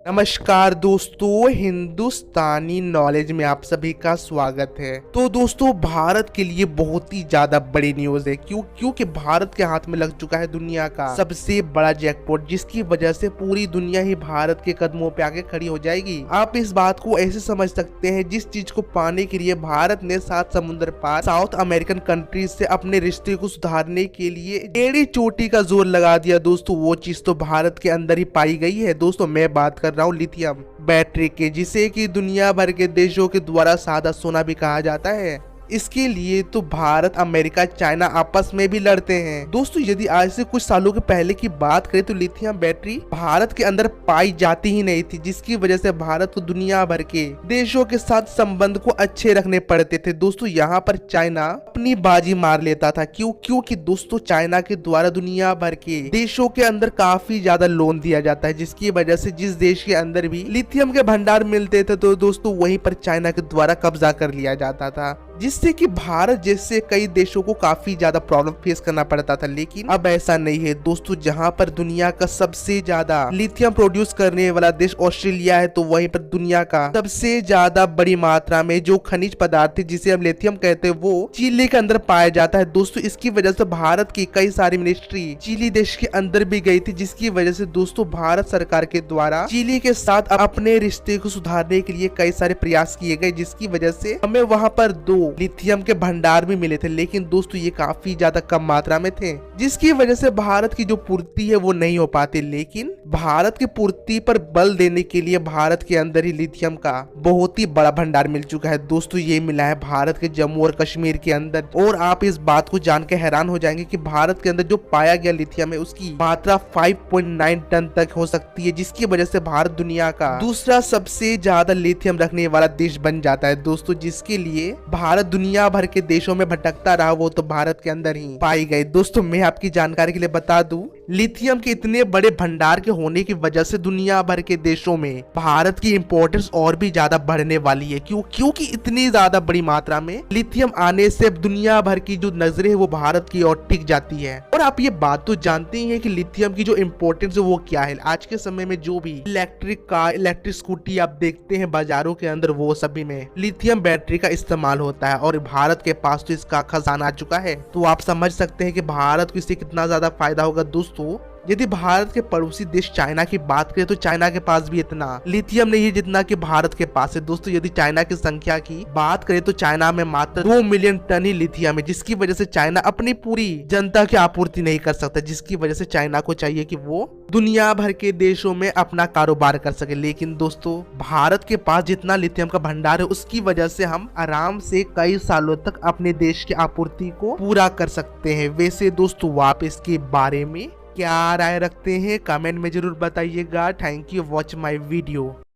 नमस्कार दोस्तों, हिंदुस्तानी नॉलेज में आप सभी का स्वागत है। तो दोस्तों, भारत के लिए बहुत ही ज्यादा बड़ी न्यूज है। क्योंकि भारत के हाथ में लग चुका है दुनिया का सबसे बड़ा जैकपॉट, जिसकी वजह से पूरी दुनिया ही भारत के कदमों पे आके खड़ी हो जाएगी। आप इस बात को ऐसे समझ सकते हैं, जिस चीज को पाने के लिए भारत ने 7 समुद्र पार साउथ अमेरिकन कंट्रीज से अपने रिश्ते को सुधारने के लिए टेढ़ी चोटी का जोर लगा दिया। दोस्तों, वो चीज तो भारत के अंदर ही पाई गई है। दोस्तों, मैं बात कर रहा हूँ लिथियम बैटरी के, जिसे कि दुनिया भर के देशों के द्वारा सादा सोना भी कहा जाता है। इसके लिए तो भारत, अमेरिका, चाइना आपस में भी लड़ते हैं। दोस्तों, यदि आज से कुछ सालों के पहले की बात करें तो लिथियम बैटरी भारत के अंदर पाई जाती ही नहीं थी, जिसकी वजह से भारत को दुनिया भर के देशों के साथ संबंध को अच्छे रखने पड़ते थे। दोस्तों, यहाँ पर चाइना अपनी बाजी मार लेता था। क्योंकि दोस्तों, चाइना के द्वारा दुनिया भर के देशों के अंदर काफी ज्यादा लोन दिया जाता है, जिसकी वजह से जिस देश के अंदर भी लिथियम के भंडार मिलते थे तो दोस्तों वहीं पर चाइना के द्वारा कब्जा कर लिया जाता था, जिससे कि भारत जैसे कई देशों को काफी ज्यादा प्रॉब्लम फेस करना पड़ता था। लेकिन अब ऐसा नहीं है दोस्तों। जहां पर दुनिया का सबसे ज्यादा लिथियम प्रोड्यूस करने वाला देश ऑस्ट्रेलिया है, तो वहीं पर दुनिया का सबसे ज्यादा बड़ी मात्रा में जो खनिज पदार्थ है, जिसे हम लिथियम कहते हैं, वो चिली के अंदर पाया जाता है। दोस्तों, इसकी वजह से भारत की कई सारी मिनिस्ट्री चिली देश के अंदर भी गई थी, जिसकी वजह से दोस्तों भारत सरकार के द्वारा चिली के साथ अपने रिश्ते को सुधारने के लिए कई सारे प्रयास किए गए, जिसकी वजह से हमें वहां पर 2 लिथियम के भंडार भी मिले थे। लेकिन दोस्तों, ये काफी ज्यादा कम मात्रा में थे, जिसकी वजह से भारत की जो पूर्ति है वो नहीं हो पाती। लेकिन भारत की पूर्ति पर बल देने के लिए भारत के अंदर ही लिथियम का बहुत ही बड़ा भंडार मिल चुका है। दोस्तों, ये मिला है भारत के जम्मू और कश्मीर के अंदर। और आप इस बात को जान के हैरान हो जाएंगे कि भारत के अंदर जो पाया गया लिथियम है उसकी मात्रा 5.9 टन तक हो सकती है, जिसकी वजह से भारत दुनिया का दूसरा सबसे ज्यादा लिथियम रखने वाला देश बन जाता है। दोस्तों, जिसके लिए भारत दुनिया भर के देशों में भटकता रहा, वो तो भारत के अंदर ही पाई गई। दोस्तों, मैं आपकी जानकारी के लिए बता दूं, लिथियम के इतने बड़े भंडार के होने की वजह से दुनिया भर के देशों में भारत की इंपोर्टेंस और भी ज्यादा बढ़ने वाली है। क्योंकि इतनी ज्यादा बड़ी मात्रा में लिथियम आने से दुनिया भर की जो नजरें है वो भारत की ओर टिक जाती है। और आप ये बात तो जानते ही हैं कि लिथियम की जो इम्पोर्टेंस है वो क्या है। आज के समय में जो भी इलेक्ट्रिक कार, इलेक्ट्रिक स्कूटी आप देखते हैं बाजारों के अंदर, वो सभी में लिथियम बैटरी का इस्तेमाल होता है। और भारत के पास तो इसका खजाना आ चुका है, तो आप समझ सकते हैं कि भारत को इससे कितना ज्यादा फायदा होगा। दोस्तों, यदि भारत के पड़ोसी देश चाइना की बात करें तो चाइना के पास भी इतना लिथियम नहीं है जितना कि भारत के पास है। दोस्तों, यदि चाइना की संख्या की बात करें तो चाइना में मात्र 2 मिलियन टन ही लिथियम है, जिसकी वजह से चाइना अपनी पूरी जनता की आपूर्ति नहीं कर सकता, जिसकी वजह से चाइना को चाहिए कि वो दुनिया भर के देशों में अपना कारोबार कर सके। लेकिन दोस्तों, भारत के पास जितना लिथियम का भंडार है उसकी वजह से हम आराम से कई सालों तक अपने देश की आपूर्ति को पूरा कर सकते हैं। वैसे दोस्तों, आप इसके बारे में क्या राय रखते हैं कमेंट में जरूर बताइएगा। Thank you watch my video.